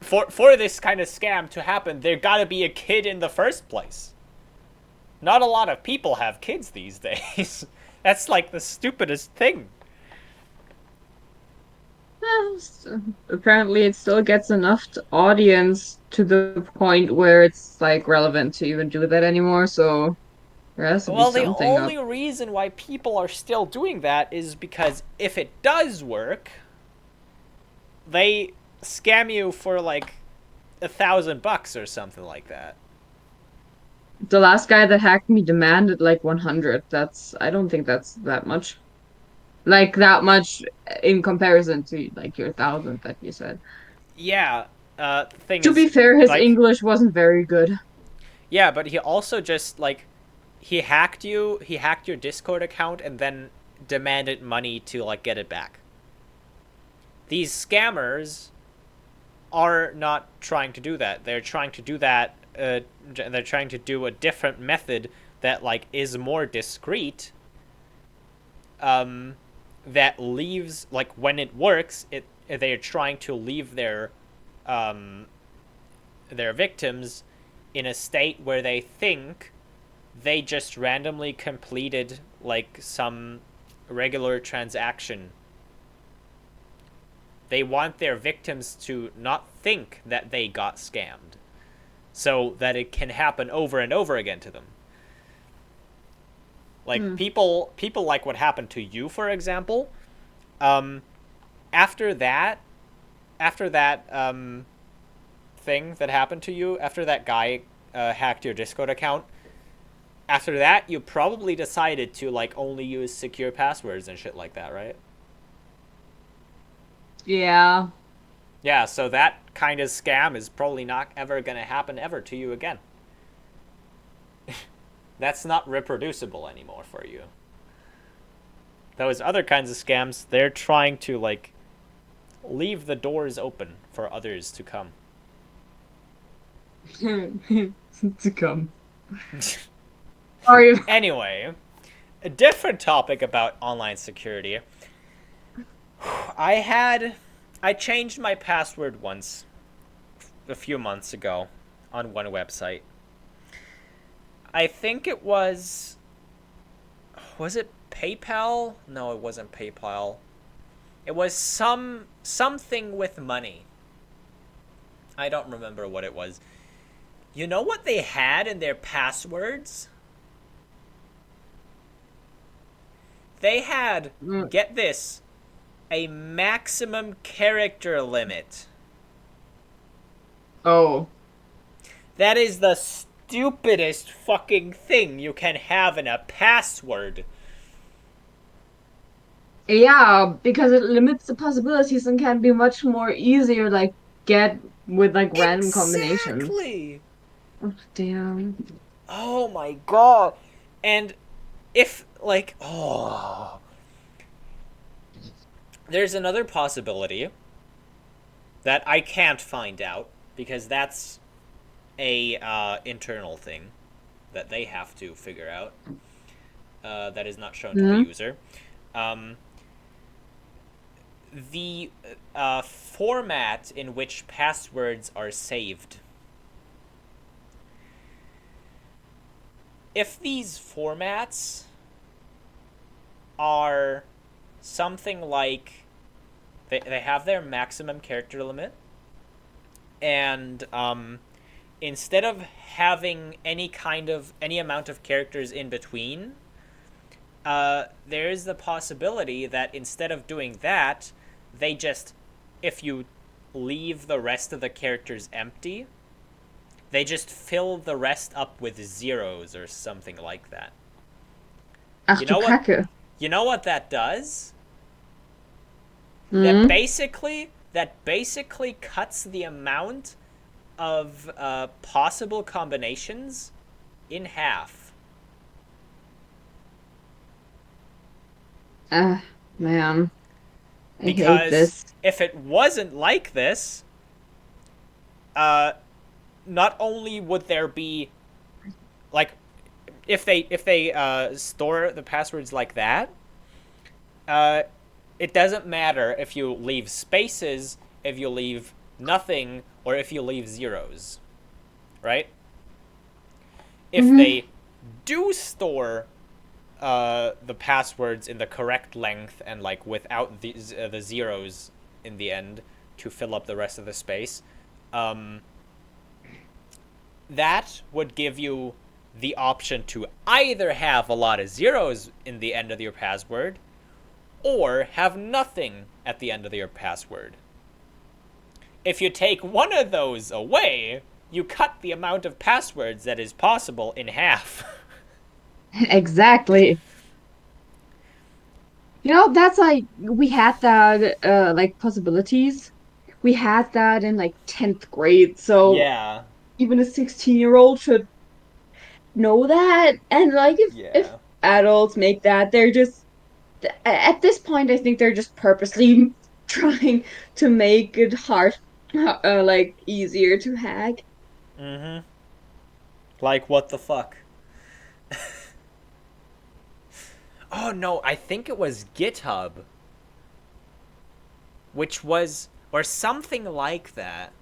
for this kind of scam to happen, there gotta be a kid in the first place. Not a lot of people have kids these days. That's like the stupidest thing. Apparently, it still gets enough audience to the point where it's like relevant to even do that anymore. So there has to be Well, the something up. only reason why people are still doing that is because if it does work, they scam you for like $1,000 or something like that. The last guy that hacked me demanded like 100. I don't think that's that much. Like that much in comparison to like your thousand that you said. Yeah, the thing To is, be fair, his like, English wasn't very good. yeah, but he also just like he hacked you. He hacked your Discord account and then demanded money to like get it back. These scammers are not trying to do that. They're trying to do that. They're trying to do a different method that like is more discreet. Um, that leaves like when it works, it they're trying to leave um, their victims in a state where they think they just randomly completed like some regular transaction. They want their victims to not think that they got scammed so that it can happen over and over again to them. Like Hmm. people like what happened to you, for example. Um, after that, after that thing that happened to you, after that guy hacked your Discord account, after that you probably decided to like only use secure passwords and shit like that, right? Yeah. Yeah, so that kind of scam is probably not ever going to happen ever to you again. That's not reproducible anymore for you. Those other kinds of scams, they're trying to like leave the doors open for others to come. To come. Sorry. Anyway, a different topic about online security. I had I changed my password once a few months ago on one website. I think it was it PayPal? No, it wasn't PayPal. It was something with money. I don't remember what it was. You know what they had in their passwords? They had, Mm. get this, a maximum character limit. Oh. That is the stupidest fucking thing you can have in a password. Yeah, because it limits the possibilities and can be much more easier, like get with like random combinations. Exactly. Oh, damn. Oh my god. And if like there's another possibility that I can't find out because that's a internal thing that they have to figure out. That is not shown to the Hmm. user. Um, the format in which passwords are saved. If these formats are something like they have their maximum character limit, and instead of having any amount of characters in between, there is the possibility that instead of doing that, they just, if you leave the rest of the characters empty, they just fill the rest up with zeros or something like that. Ach You du know what? Kacke. You know what that does? That Hmm. basically that basically cuts the amount of possible combinations in half. Ah, man. I hate Because this. if it wasn't like this, uh, not only would there be like if they store the passwords like that, uh, it doesn't matter if you leave spaces, if you leave nothing, or if you leave zeros, right? If Mm-hmm. they do store the passwords in the correct length and like without the zeros in the end to fill up the rest of the space, um, that would give you the option to either have a lot of zeros in the end of your password or have nothing at the end of your password. If you take one of those away, you cut the amount of passwords that is possible in half. Exactly. That's like we had that like possibilities. We had that in like 10th grade. So Yeah. even a 16-year-old should know that. And like if Yeah. adults make that, they're just at this point, I think they're just purposely trying to make it hard, like easier to hack. Mm-hmm. Like, what the fuck? Oh no, I think it was GitHub, which was, or something like that.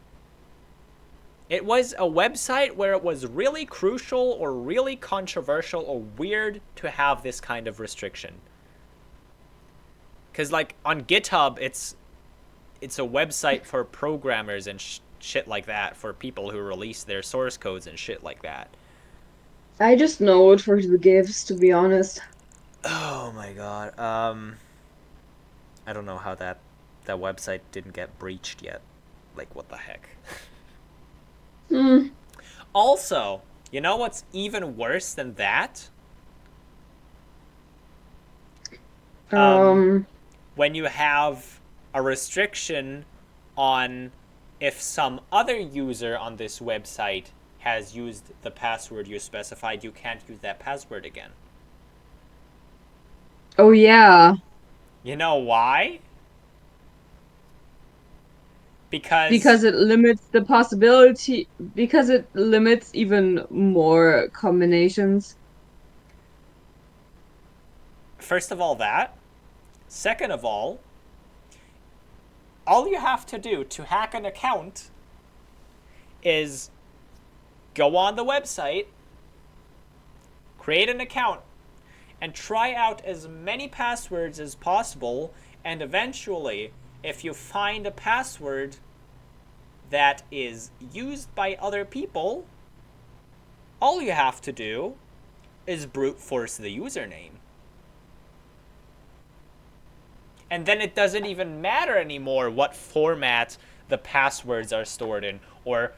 It was a website where it was really crucial or really controversial or weird to have this kind of restriction. Because, like, on GitHub, it's a website for programmers and shit like that, for people who release their source codes and shit like that. I just know it for the gifts, to be honest. Oh my god. I don't know how that website didn't get breached yet. Like, what the heck? Hmm. Also, you know what's even worse than that? Um, Um, when you have a restriction on if some other user on this website has used the password you specified, you can't use that password again. oh yeah, You know why? Because, because it limits the possibility, because it limits even more combinations. first of all, that. Second of all you have to do to hack an account is go on the website, create an account, and try out as many passwords as possible. And eventually, if you find a password that is used by other people, all you have to do is brute force the username. And then it doesn't even matter anymore what format the passwords are stored in, or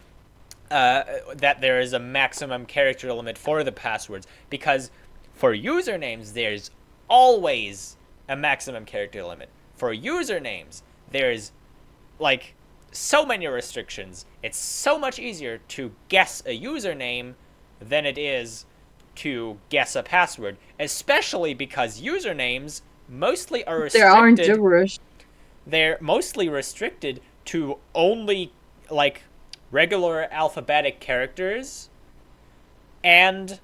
that there is a maximum character limit for the passwords, because for usernames there's always a maximum character limit. For usernames there's like so many restrictions. It's so much easier to guess a username than it is to guess a password, especially because usernames mostly are There aren't restricted. gibberish. They're mostly restricted to only like regular alphabetic characters and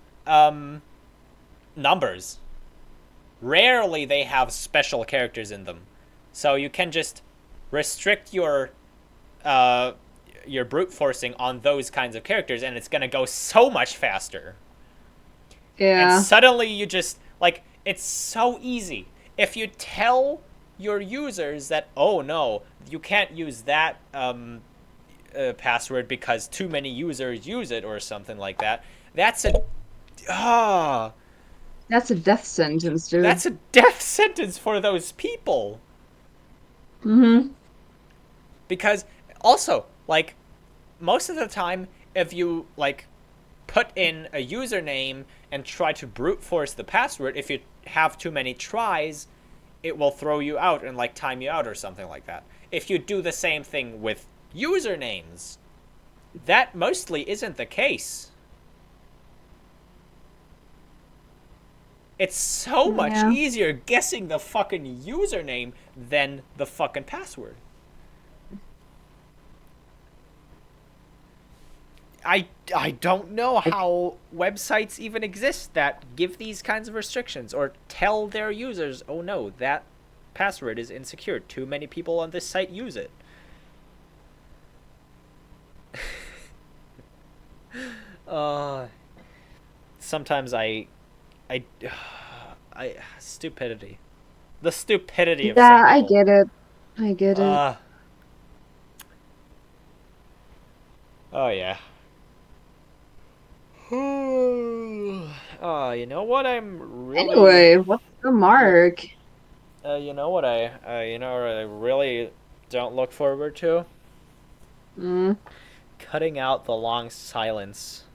numbers. Rarely they have special characters in them, so you can just restrict uh, your brute forcing on those kinds of characters, and it's gonna go so much faster. And Yeah. suddenly you just like it's so easy. If you tell your users that, oh no, you can't use that password because too many users use it or something like that, that's a ah That's a death sentence, dude. that's a death sentence for those people. Mm-hmm. Because also, like, most of the time, if you like put in a username and try to brute force the password, if you have too many tries, it will throw you out and like time you out or something like that. If you do the same thing with usernames, that mostly isn't the case. It's so much Yeah. easier guessing the fucking username than the fucking password. I don't know how websites even exist that give these kinds of restrictions or tell their users, oh no, that password is insecure. Too many people on this site use it. Uh, Sometimes I, I stupidity. The stupidity of some Yeah, I people. get it. I get it. Uh, oh yeah. Oh, you know what I'm really Anyway, what's the mark? you know what what I really don't look forward to? Mm. Cutting out the long silence.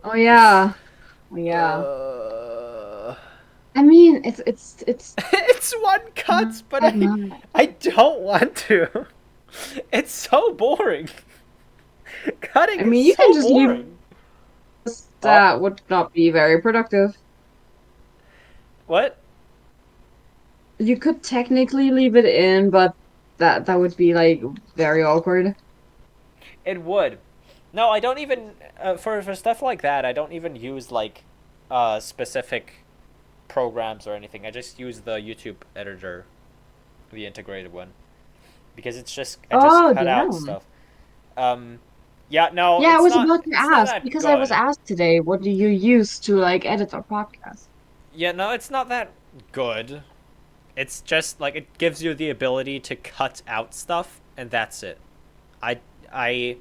Oh yeah. Oh yeah. Uh, I mean, it's it's one cut, but not much. I don't want to. It's so boring. Cutting I is mean, you can so just leave boring. this, Oh, that would not be very productive. what? You could technically leave it in, but that would be like very awkward. It would. No, I don't even for stuff like that. I don't even use like specific programs or anything. I just use the YouTube editor, the integrated one, because I just Oh, cut out damn. stuff. Um, yeah, no, Yeah, I was about to it's not ask that because I was good. asked today, what do you use to like edit our podcast? Yeah, no, it's not that good. It's just like it gives you the ability to cut out stuff, and that's it. I I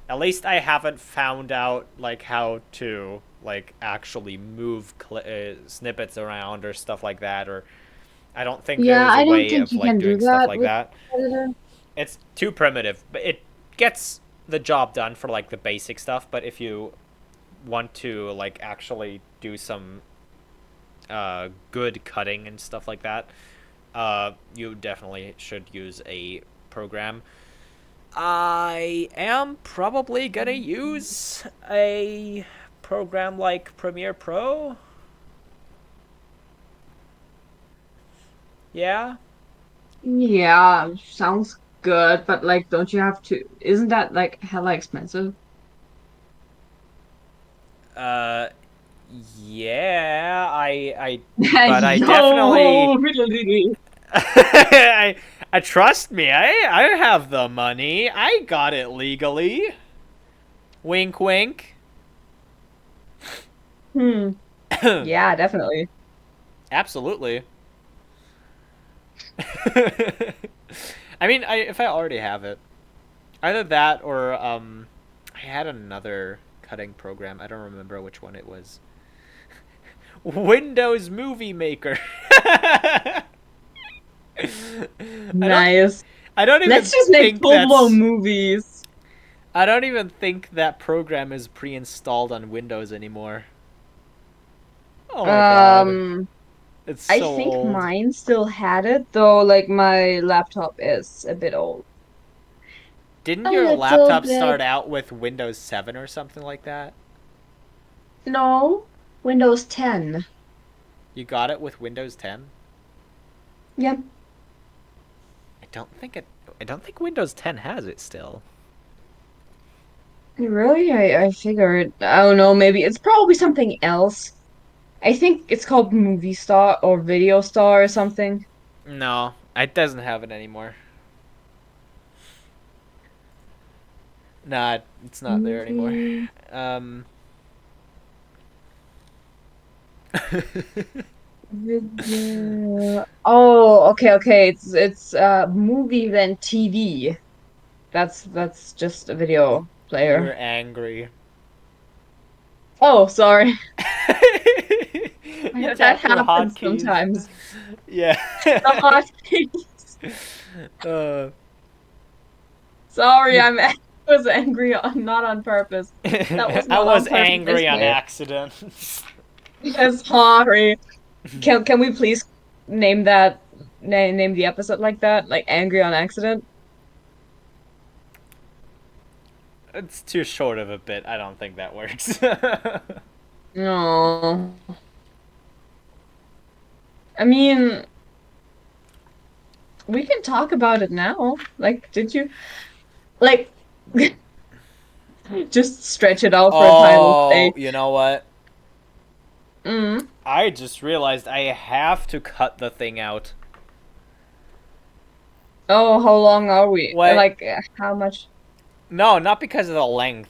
at least I haven't found out like how to like actually move snippets around or stuff like that, or I don't think Yeah, there's a I don't way think of you like can do doing stuff that like with that. editor. It's too primitive, but it gets the job done for like the basic stuff. But if you want to like actually do some good cutting and stuff like that, you definitely should use a program. I am probably gonna use a program like Premiere Pro. Yeah. Yeah, sounds good, but like, don't you have to? Isn't that like hella expensive? Uh, yeah. But I definitely. Yo, really? I trust me. I have the money. I got it legally. Wink, wink. Hmm. Yeah, definitely. Absolutely. I mean, if I already have it, either that or I had another cutting program. I don't remember which one it was. Windows Movie Maker. I don't. Nice. I don't even Let's just make think full-blown that's. movies. I don't even think that program is pre-installed on Windows anymore. Oh my god, Um, it's I so think old. mine still had it, though, like my laptop is a bit old. Didn't A your little laptop bit. start out with Windows 7 or something like that? No, Windows 10. You got it with Windows 10? Yep. I don't think it. I don't think Windows 10 has it still. Really? I figured. I don't know, maybe it's probably something else. I think it's called Movie Star or Video Star or something. No, it doesn't have it anymore. Nah, it's not there anymore. Movie Um, Video. Oh, okay. It's movie then TV. That's just a video player. you're angry. Oh, sorry. You That tapped your happens hotkeys. sometimes. Yeah. The hotkeys. uh, Sorry, you. I was angry on not on purpose. That was I not on was purpose, I angry on swear. accident. Yes, sorry. Can we please name that name the episode like that? Like angry on accident? It's too short of a bit. I don't think that works. No. I mean, we can talk about it now. Like, did you like Just stretch it out for a title Oh, today. you know what? Mm. I just realized I have to cut the thing out. Oh, how long are we? What? Like, how much? No, not because of the length.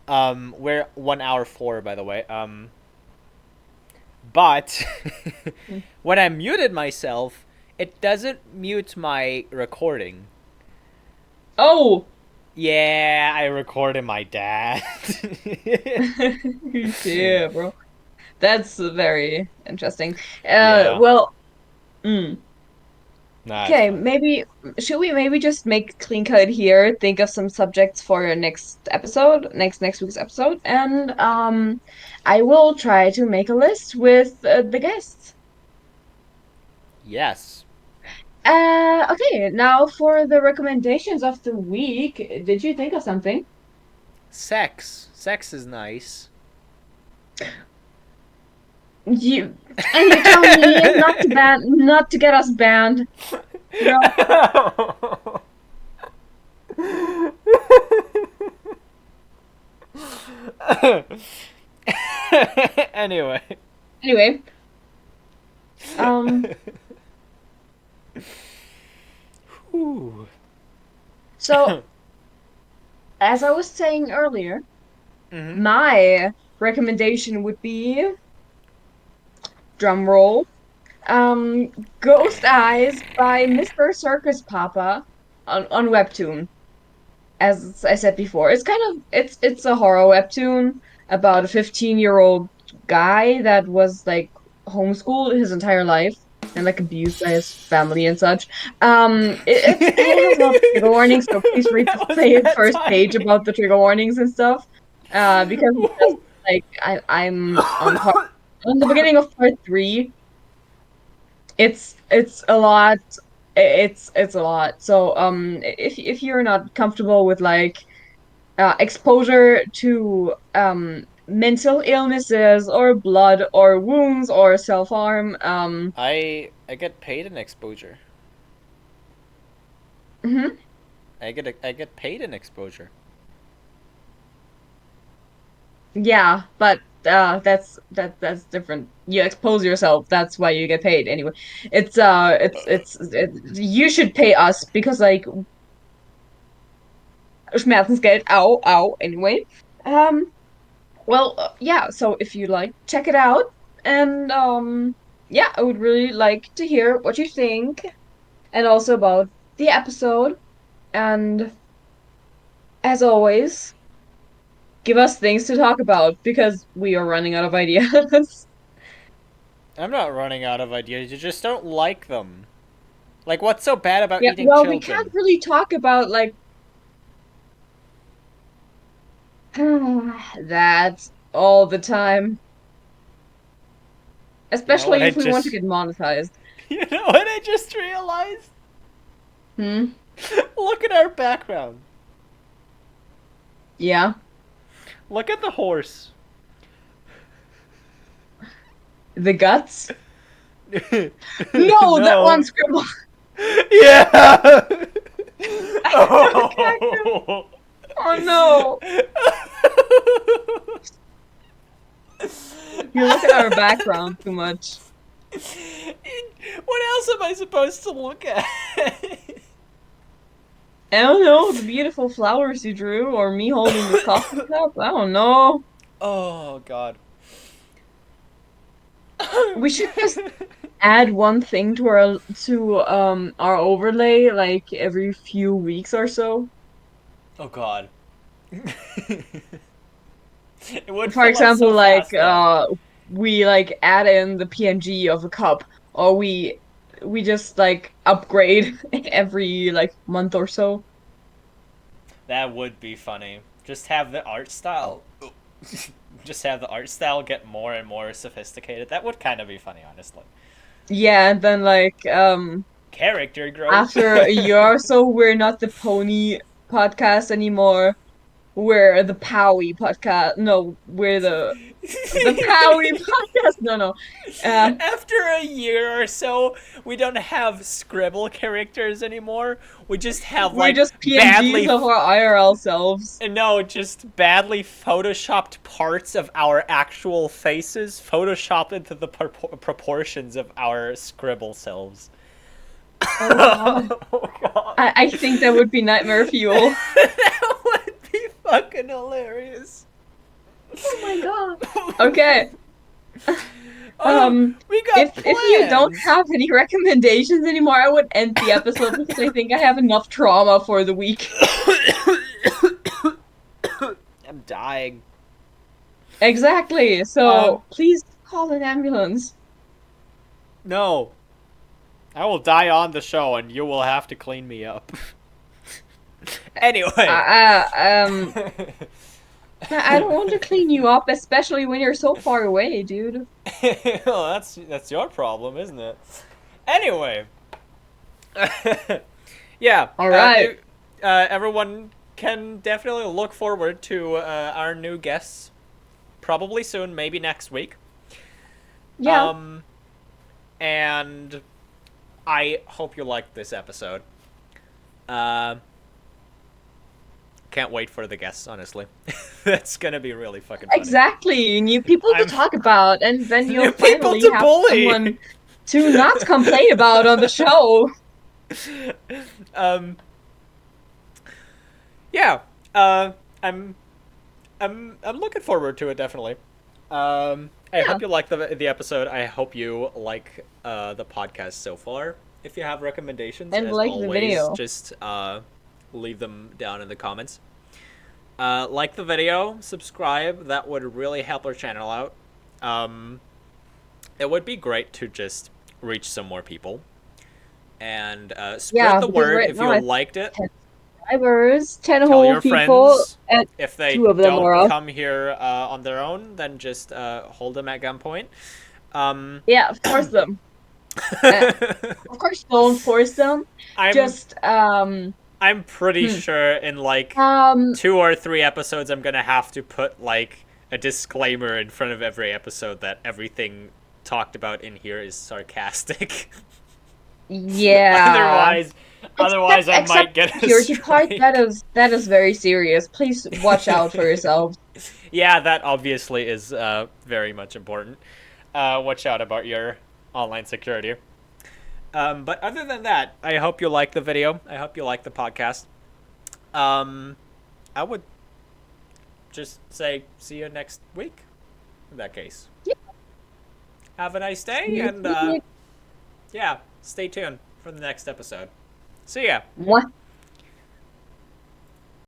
We're 1 hour 4, by the way. But when I muted myself, it doesn't mute my recording. Oh! Yeah, I recorded my dad. Yeah, bro. That's very interesting. Yeah. Well, mm. Nah, it's Okay, fine. maybe should we maybe just make clean cut here, think of some subjects for next episode, next week's episode, and I will try to make a list with the guests. Yes. Okay, now for the recommendations of the week, did you think of something? Sex. Sex is nice. You and you tell me not to get us banned. No. Anyway. Anyway, um, Whew. so as I was saying earlier, Mm-hmm. my recommendation would be drum roll. Um, Ghost Eyes by Mr. Circus Papa on Webtoon. As I said before, it's kind of it's a horror webtoon about a 15-year-old guy that was like homeschooled his entire life and like abused by his family and such. It has a lot of trigger warnings, so please read That was the bad first page timing. about the trigger warnings and stuff. Because it's just like I'm on the beginning of part three. It's a lot. It's a lot. So if you're not comfortable with like exposure to mental illnesses or blood or wounds or self-harm. I get paid in exposure. Mhm. I get paid in exposure. Yeah, but that's different. You expose yourself. That's why you get paid anyway. You should pay us because like Schmerzensgeld. Ow, ow. Anyway, um. Well, yeah. So if you like, check it out, and yeah, I would really like to hear what you think, and also about the episode. And as always, give us things to talk about because we are running out of ideas. I'm not running out of ideas. You just don't like them. Like, what's so bad about Yeah, eating well, we can't children? really talk about like that all the time, You know what especially I if we want to just. get monetized. You know what I just realized? Hmm? Look at our background. Yeah. Look at the horse. The guts? No, that No. one's scribble. Yeah. The cactus. Oh. Oh no. You look at our background too much. What else am I supposed to look at? I don't know, the beautiful flowers you drew, or me holding the coffee cup. I don't know. Oh God. We should just add one thing to our overlay like every few weeks or so. Oh God. It would For fill up example, so like fast though. we like add in the PNG of a cup, or we just like upgrade every like month or so. That would be funny. Just have the art style. Just have the art style get more and more sophisticated. That would kind of be funny, honestly. Yeah, and then like Character growth. after a year or so, we're not the Pony podcast anymore. We're the Powie podcast. No, we're the The P.O.N.Y Podcast. No, no. After a year or so, we don't have scribble characters anymore. We just have We're like just PNGs of our IRL selves. no, just badly photoshopped parts of our actual faces, photoshopped into the proportions of our scribble selves. Oh God. Oh god. I think that would be nightmare fuel. That would be fucking hilarious. Oh my God. Okay. Oh, we got If you don't plans. have any recommendations anymore, I would end the episode because I think I have enough trauma for the week. I'm dying. Exactly. Um, So please call an ambulance. no. I will die on the show and you will have to clean me up. Anyway. I don't want to clean you up, especially when you're so far away, dude. Well, that's your problem, isn't it? Anyway. Yeah. All right. Everyone can definitely look forward to our new guests. Probably soon, maybe next week. Yeah. And I hope you liked this episode. Can't wait for the guests, honestly. That's gonna be really fucking funny. Exactly. New people to talk about, and then New you'll people finally to have bully. someone to not complain about on the show. Yeah. I'm looking forward to it, definitely. I Yeah. hope you like the episode. I hope you like the podcast so far. If you have recommendations, And as like the always, video. just leave them down in the comments. Like the video, subscribe. That would really help our channel out. It would be great to just reach some more people and spread Yeah, the because word right if now you I liked it. 10 subscribers, 10 Tell whole your people, friends. and If they 2 of them are don't up. come here on their own, then just hold them at gunpoint. Yeah, force them. Of course, don't force them. I'm Just I'm pretty hmm. sure in like um 2 or 3 episodes I'm gonna have to put like a disclaimer in front of every episode that everything talked about in here is sarcastic. yeah. otherwise otherwise I Except might get the a security part, strike. that is very serious. Please watch out for yourselves. Yeah, that obviously is very much important. Watch out about your online security. But other than that, I hope you like the video. I hope you like the podcast. I would just say see you next week. In that case, Yeah. have a nice day, and yeah, stay tuned for the next episode. See ya. Mwah.